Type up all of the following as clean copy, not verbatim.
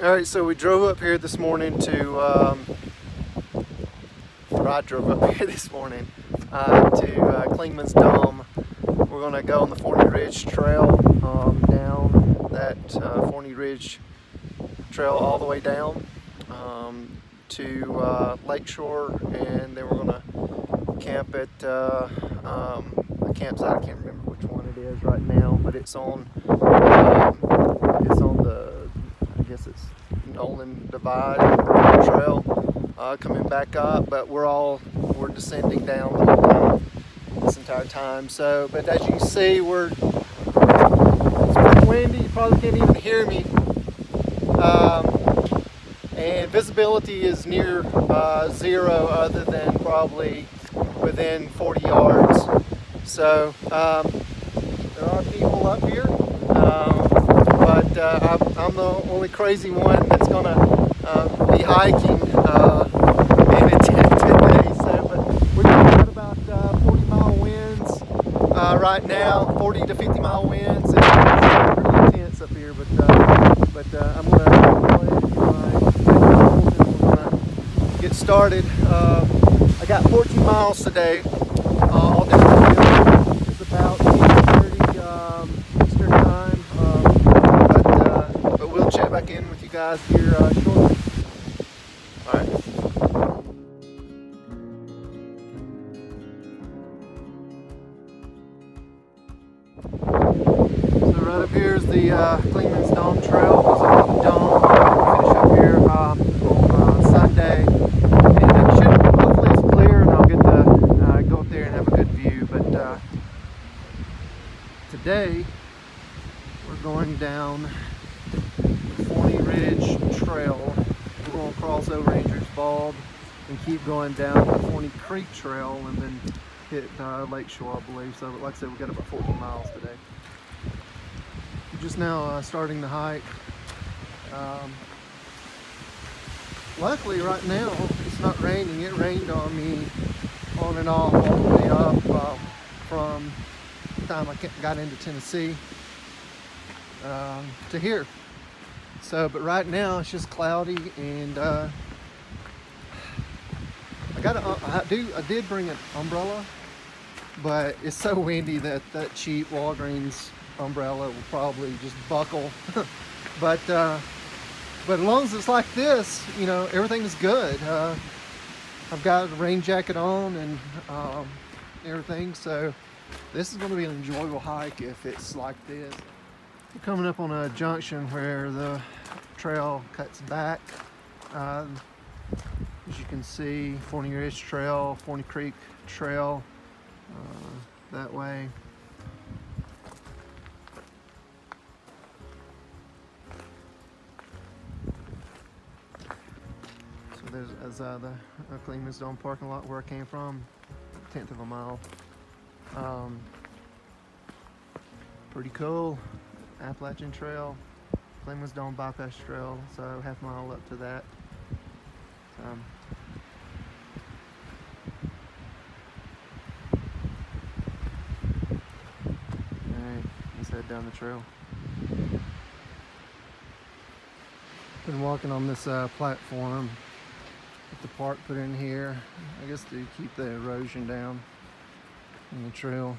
Alright, so we drove up here this morning to, or I drove up here this morning to Clingmans Dome. We're going to go on the Forney Ridge Trail down that Forney Ridge Trail all the way down to Lakeshore, and then we're going to camp at a campsite. I can't remember which one it is right now, but it's on the, I guess it's Noland Divide Trail coming back up, but we're descending down the whole time, this entire time. So, but as you can see, it's pretty windy. You probably can't even hear me. And visibility is near zero, other than probably within 40 yards. So there are people up here, but I'm the only crazy one that's going to be hiking in it today. So, but we've got about 40-mile winds right now, 40 to 50-mile winds. It's pretty intense up here, but I'm going to go ahead and get my headphones and we're going to get started. I got 14 miles today, all downhill. It's about 8:30 Eastern time, but we'll check back in with you guys here shortly. All right. So right up here is the Clingmans Dome Trail. Goes up to the dome. We'll finish up here on Sunday, and it should, hopefully it's clear, and I'll get to go up there and have a good view. But today we're going down the Forney Ridge Trail. We're going to cross over Andrews Bald and keep going down the Forney Creek Trail, and then hit Lakeshore, I believe. So, like I said, we got about 14 miles today. We're just now starting the hike. Luckily, right now it's not raining. It rained on me on and off all the way up from the time I got into Tennessee to here. So, but right now it's just cloudy, and I did bring an umbrella, but it's so windy that cheap Walgreens umbrella will probably just buckle. but as long as it's like this, you know, everything is good. I've got a rain jacket on and everything, so this is going to be an enjoyable hike if it's like this. We're coming up on a junction where the trail cuts back. As you can see, Forney Ridge Trail, Forney Creek Trail, that way. So there's the Clingmans Dome parking lot where I came from, 1/10 of a mile. Pretty cool. Appalachian Trail, Clingmans Dome Bypass Trail, so half mile up to that. Alright, let's head down the trail. Been walking on this platform that the park put in here, I guess to keep the erosion down in the trail.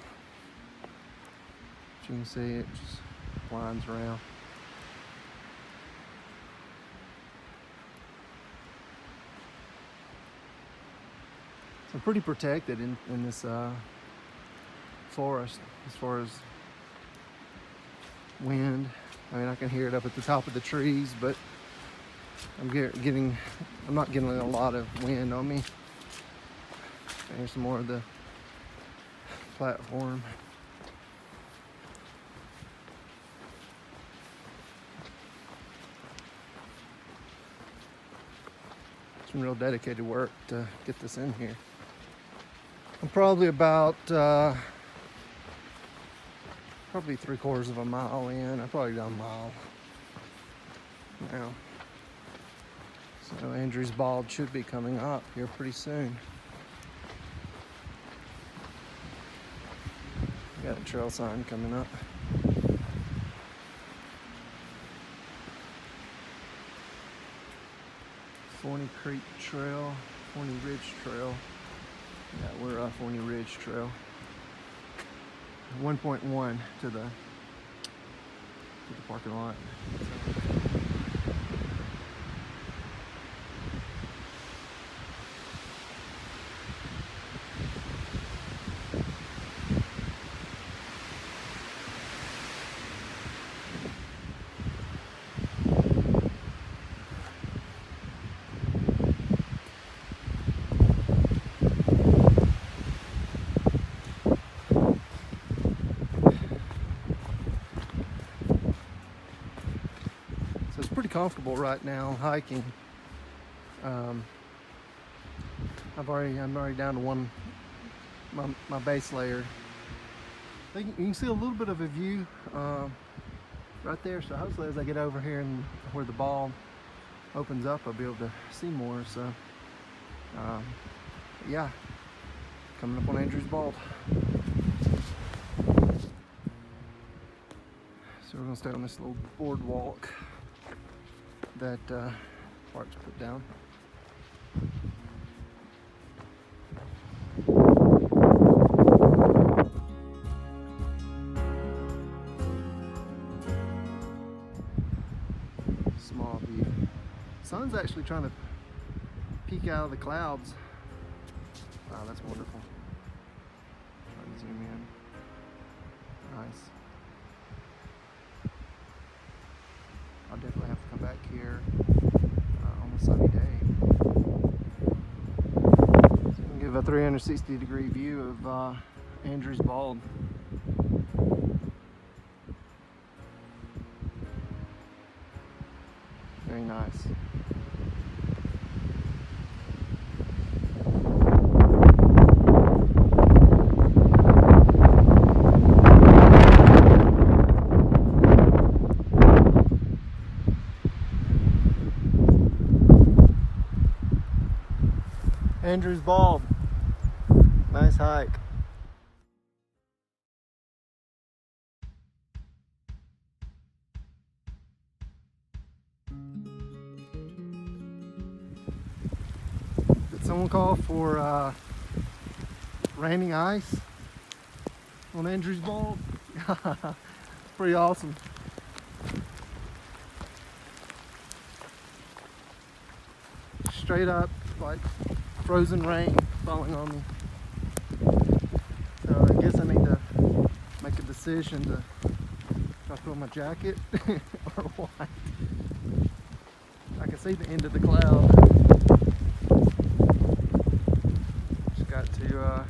As you can see, it just winds around. So I'm pretty protected in this forest as far as wind. I mean, I can hear it up at the top of the trees, but I'm not getting a lot of wind on me. Here's some more of the platform. Some real dedicated work to get this in here. I'm probably about probably 3/4 of a mile in. I've probably done a mile now. So Andrews Bald should be coming up here pretty soon. Got a trail sign coming up. Forney Creek Trail, Forney Ridge Trail. Yeah, we're Forney Ridge Trail. 1.1 to the parking lot. So it's pretty comfortable right now hiking. I'm already down to my base layer. You can see a little bit of a view right there. So hopefully as I get over here and where the ball opens up, I'll be able to see more. So yeah, coming up on Andrews Bald. So we're gonna stay on this little boardwalk that Parks put down. Small view. Sun's actually trying to peek out of the clouds. Wow, that's wonderful. Trying to zoom in. Nice. I'll definitely have to come back here on a sunny day. So we can give a 360-degree view of Andrews Bald. Very nice. Andrews Bald. Nice hike. Did someone call for raining ice on Andrews Bald? Pretty awesome. Straight up, like frozen rain falling on me. So I guess I need to make a decision to if I put on my jacket or what. I can see the end of the cloud. Just got to,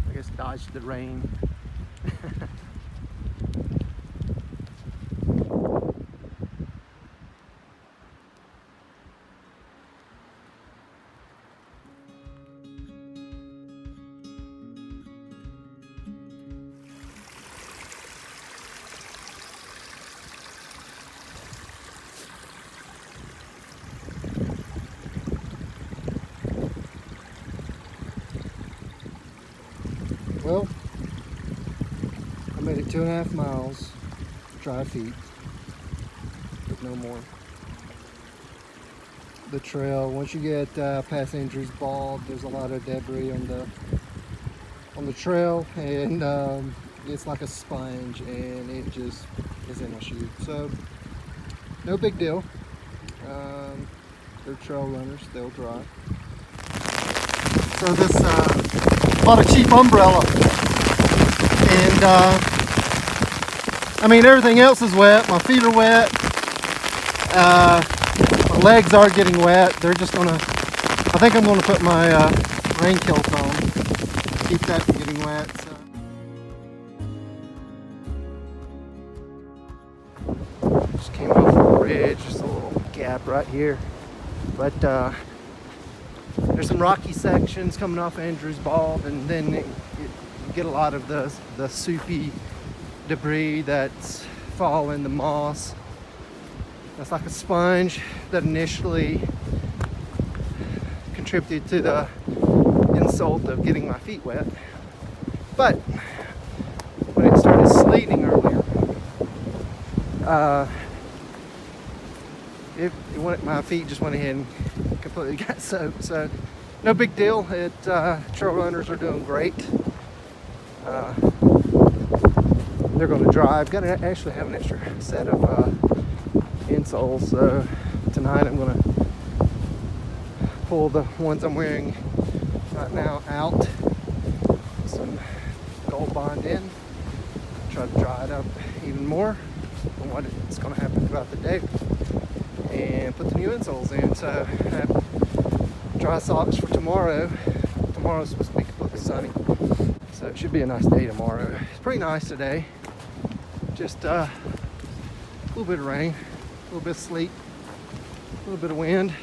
I guess, dodge the rain. Well, I made it 2.5 miles, dry feet, but no more. The trail, once you get past Andrews Bald, there's a lot of debris on the trail, and it's like a sponge, and it just is in my shoe. So, no big deal. They're trail runners, they'll dry. So this, bought a cheap umbrella, and I mean everything else is wet. My feet are wet, my legs are getting wet. They're just gonna, I think I'm gonna put my rain kilt on, keep that from getting wet. So. Just came off the ridge, just a little gap right here, but there's some rocky sections coming off Andrews Bald, and then you get a lot of the soupy debris that's fallen, the moss. That's like a sponge that initially contributed to the insult of getting my feet wet. But when it started sleeting earlier, my feet just went ahead and completely got soaked. So no big deal. Trail runners are doing great. They're going to dry. I've got to actually have an extra set of insoles. So tonight I'm going to pull the ones I'm wearing right now out, some Gold Bond in, try to dry it up even more than what it's going to happen throughout the day, and put the new insoles in. So I have dry socks for tomorrow. Tomorrow's supposed to be completely sunny, so it should be a nice day tomorrow. It's pretty nice today. Just a little bit of rain, a little bit of sleet, a little bit of wind,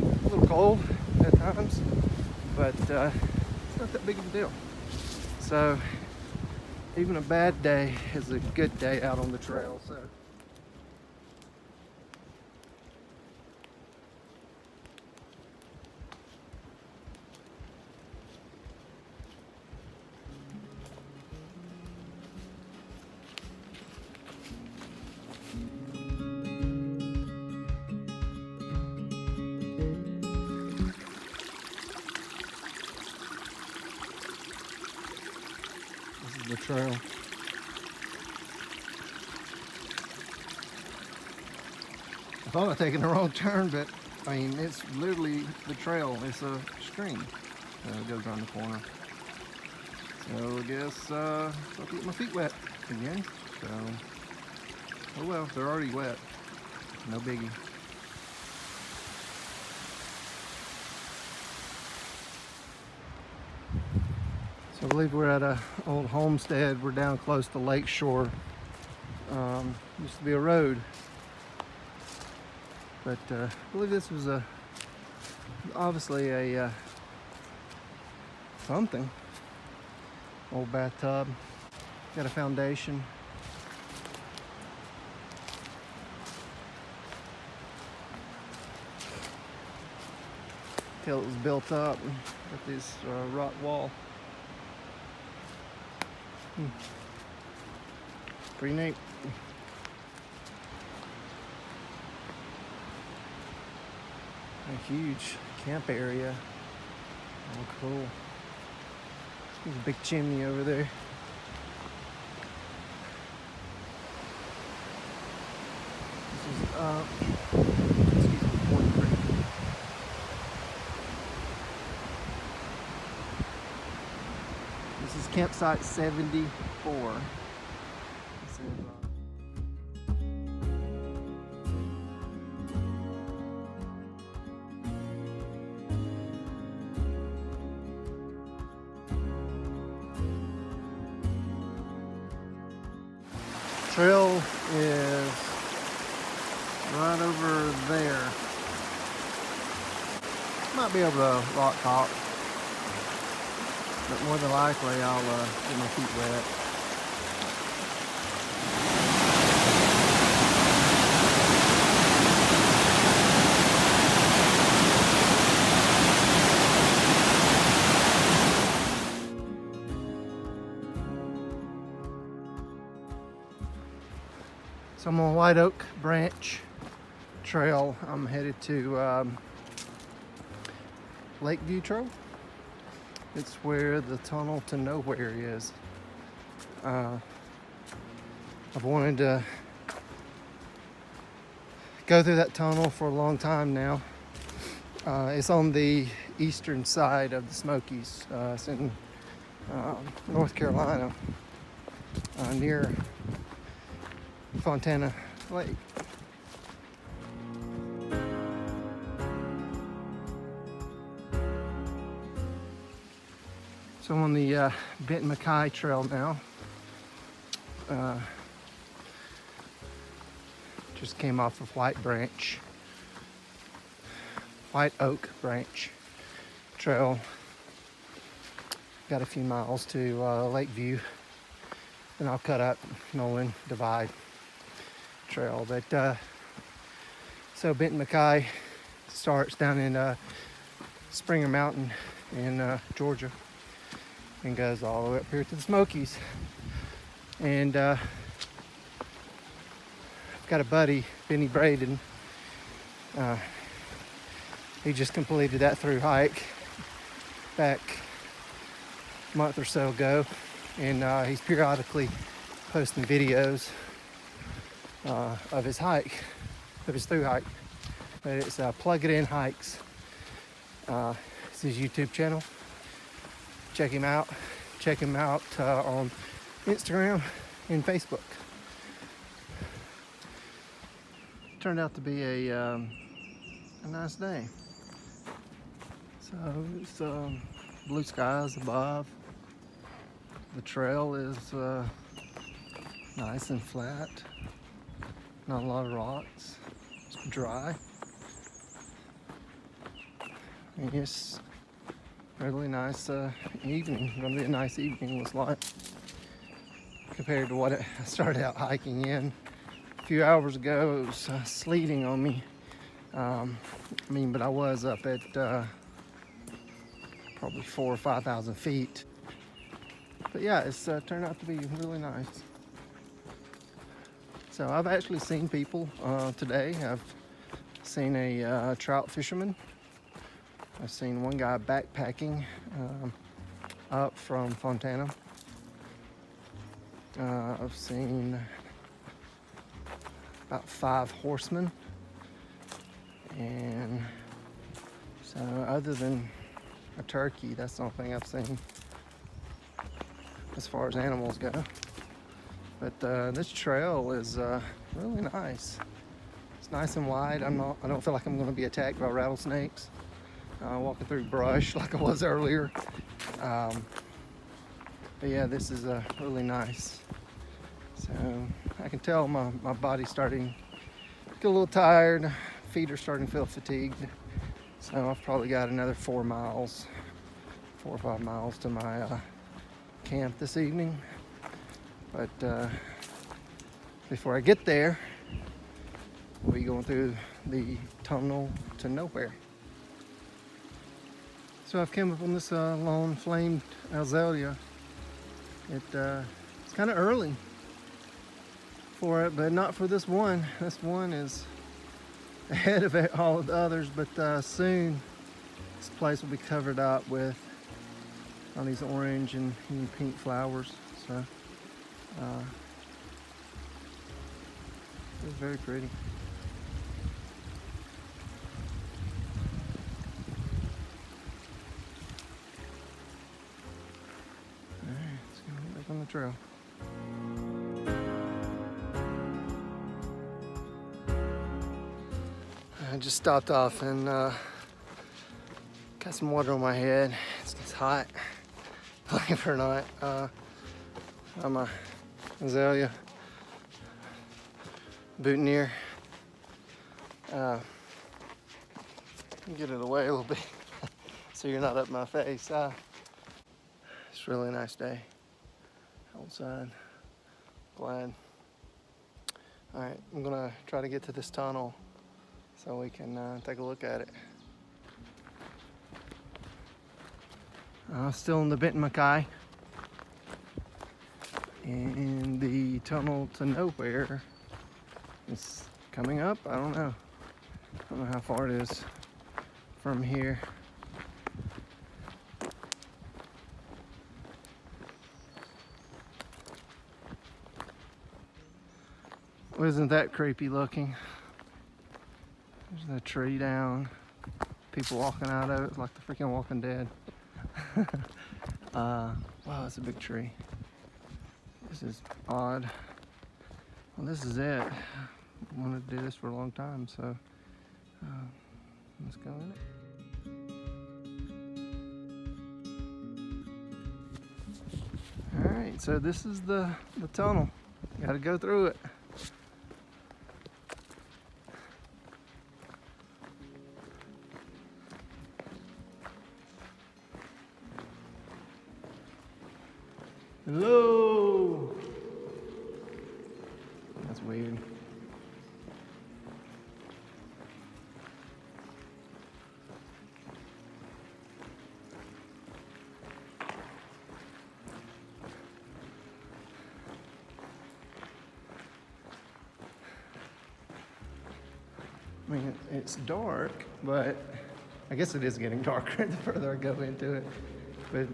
a little cold at times, but it's not that big of a deal. So even a bad day is a good day out on the trail. So the trail. I thought I'd taken the wrong turn, but I mean, it's literally the trail. It's a stream. It goes around the corner. So I guess I'll get my feet wet again. So, oh well, they're already wet. No biggie. So I believe we're at a old homestead. We're down close to Lake Shore. Used to be a road, but I believe this was obviously a something. Old bathtub. Got a foundation. Till it was built up with this rock wall. Pretty neat. A huge camp area. Oh, cool. There's a big chimney over there. This is Forney Creek. This is campsite 74. Trail is right over there. Might be able to rock top, but more than likely I'll get my feet wet. So I'm on White Oak Branch Trail. I'm headed to Lakeview Trail. It's where the tunnel to nowhere is. I've wanted to go through that tunnel for a long time now. It's on the eastern side of the Smokies. It's in North Carolina, near Fontana Lake. So I'm on the Benton Mackay Trail now. Just came off of White Oak Branch Trail. Got a few miles to Lakeview, and I'll cut up Noland Divide Trail. But so Benton Mackay starts down in Springer Mountain in Georgia and goes all the way up here to the Smokies. And I've got a buddy, Benny Braden. He just completed that through hike back a month or so ago, and he's periodically posting videos of his hike, of his through hike. But it's Plug It In Hikes. It's his YouTube channel. Check him out. Check him out on Instagram and Facebook. Turned out to be a nice day. So it's blue skies above. The trail is nice and flat. Not a lot of rocks. It's dry. And it's really nice evening. Gonna be a nice evening, looks like, compared to what I started out hiking in a few hours ago. It was sleeting on me. But I was up at probably 4,000 or 5,000 feet. But yeah, it's turned out to be really nice. So I've actually seen people today. I've seen a trout fisherman. I've seen one guy backpacking up from Fontana. I've seen about 5 horsemen. And so other than a turkey, that's the only thing I've seen as far as animals go. But this trail is really nice. It's nice and wide. I don't feel like I'm going to be attacked by rattlesnakes walking through brush like I was earlier. But yeah, this is really nice. So I can tell my body's starting to get a little tired. Feet are starting to feel fatigued. So I've probably got another 4 or 5 miles to my camp this evening. But before I get there, we'll be going through the tunnel to nowhere. So I've come up on this long flamed azalea. It's kind of early for it, but not for this one. This one is ahead of all of the others, but soon this place will be covered up with all these orange and pink flowers. So it's very pretty. All right, let's go back on the trail. I just stopped off and got some water on my head. It's hot, believe it or not. I'm a azalea boutonniere. Get it away a little bit so you're not up my face. It's a really nice day outside. Glad. All right, I'm gonna try to get to this tunnel so we can take a look at it. Still in the Benton Mackay. And the tunnel to nowhere is coming up. I don't know how far it is from here. Well, isn't that creepy looking? There's a tree down. People walking out of it like the freaking Walking Dead. Wow, that's a big tree. This is odd. Well, this is it. I wanted to do this for a long time, so let's go in it. All right, so this is the tunnel. Got to go through it. Hello. That's weird. I mean, it's dark, but I guess it is getting darker the further I go into it. But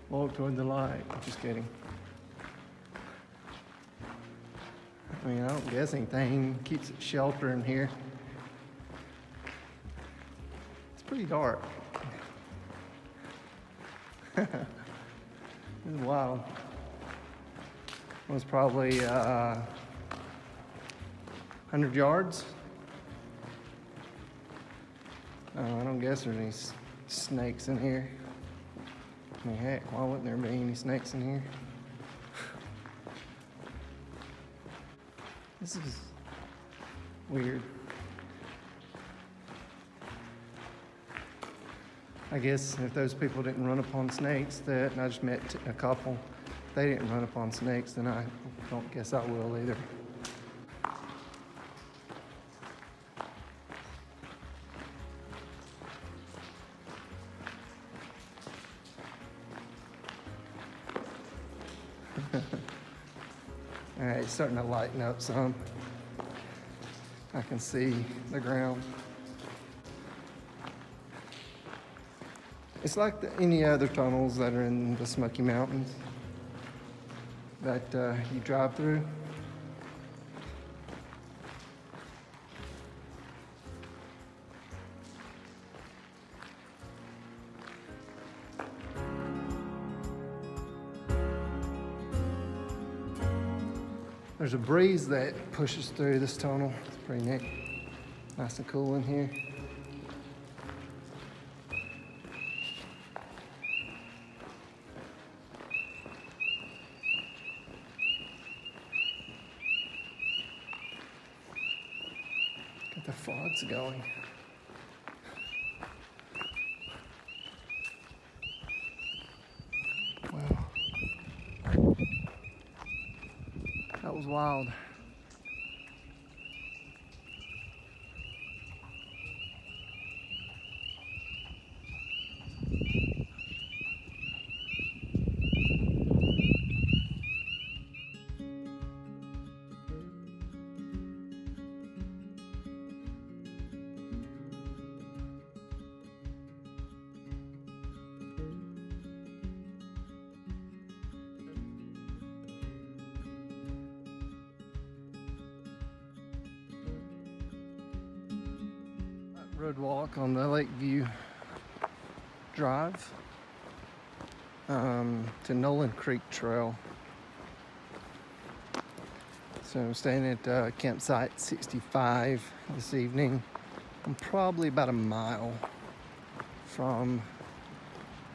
walk toward the light. Just kidding. I mean, I don't guess anything keeps it shelter in here. It's pretty dark. This is wild. It was probably 100 yards. I don't guess there's any snakes in here. I mean, heck, why wouldn't there be any snakes in here? This is weird. I guess if those people didn't run upon snakes, and I just met a couple, they didn't run upon snakes, then I don't guess I will either. All right, it's starting to lighten up some. I can see the ground. It's like any other tunnels that are in the Smoky Mountains that you drive through. There's a breeze that pushes through this tunnel. It's pretty neat. Nice and cool in here. Got the fogs going. Wow. That was wild. Road walk on the Lakeview Drive to Noland Creek Trail. So I'm staying at campsite 65 this evening. I'm probably about a mile from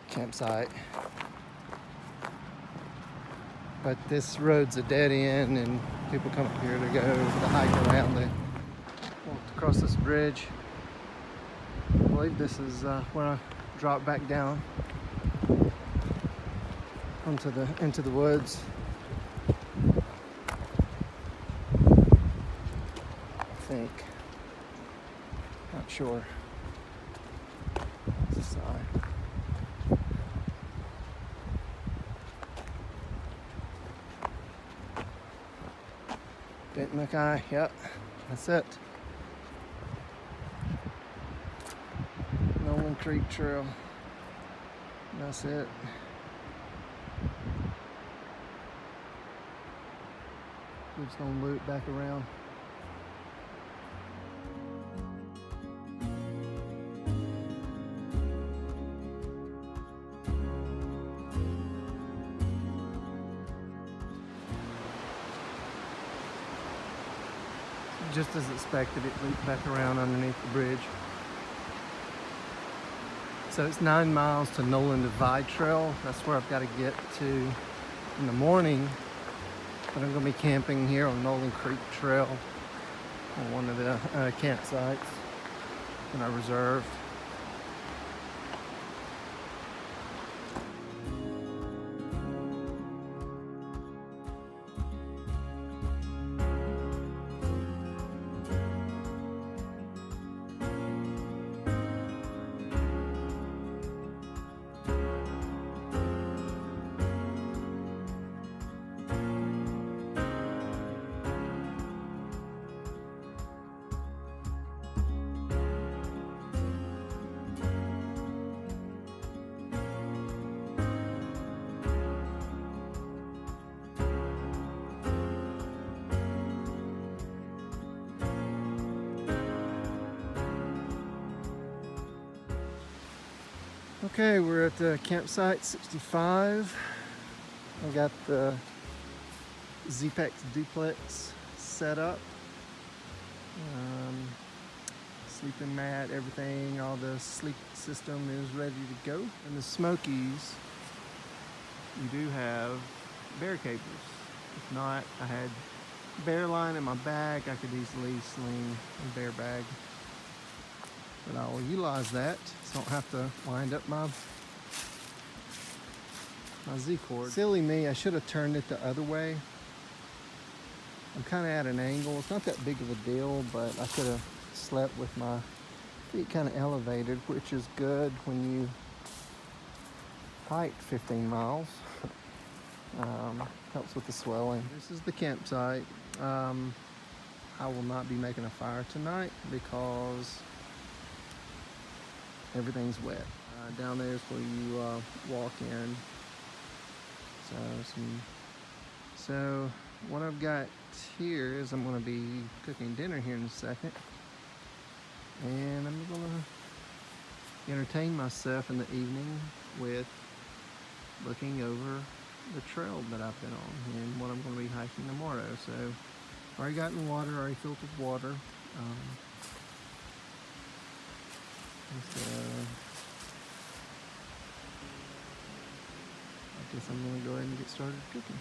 campsite. But this road's a dead end and people come up here to go to hike around. They walked across this bridge. I believe this is where I drop back down into the woods. I think. Not sure. It's a sign. Bent Mackay, yep, that's it. Noland Creek Trail. That's it. We're just gonna loop back around. Just as expected, it looped back around underneath the bridge. So it's 9 miles to Noland Divide Trail. That's where I've got to get to in the morning. But I'm going to be camping here on Noland Creek Trail on one of the campsites that I reserved. Okay, we're at the campsite 65. I got the Z-Pex duplex set up. Sleeping mat, everything, all the sleep system is ready to go. In the Smokies, you do have bear cages. If not, I had bear line in my bag. I could easily sling a bear bag. But I will utilize that so I don't have to wind up my Z-cord. Silly me, I should have turned it the other way. I'm kind of at an angle. It's not that big of a deal, but I could have slept with my feet kind of elevated, which is good when you hike 15 miles. Helps with the swelling. This is the campsite. I will not be making a fire tonight because everything's wet. Down there is where you walk in. So what I've got here is I'm going to be cooking dinner here in a second, and I'm going to entertain myself in the evening with looking over the trail that I've been on and what I'm going to be hiking tomorrow. So already gotten water, already filtered water. I guess I'm going to go ahead and get started cooking.